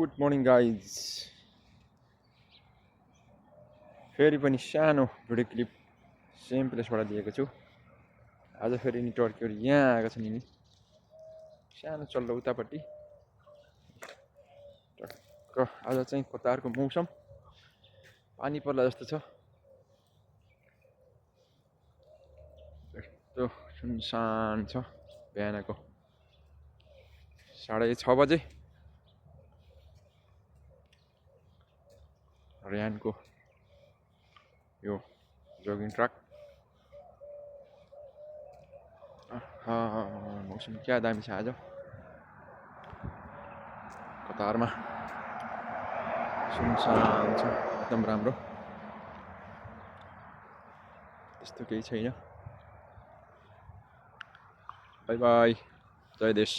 Good morning guys. फेरि पनि सानो भिडियो क्लिप सेम प्लेसबाट दिएको छु। आज फेरि नि टर्कीहरू यहाँ आएको छन् नि सानो चल्लो उतापट्टि। टक्क आज चाहिँ कतारको मौसम पानी पर्ला जस्तो छ। यस्तो सुनसान छ। बिहानको 6:30 बजे रियानको यो जगिङ ट्र्याक। मौसम क्या दामी छ आज कतारमा। सुनसान छ एकदम राम्रो, त्यस्तो केही छैन। बाई बाई, जय देश।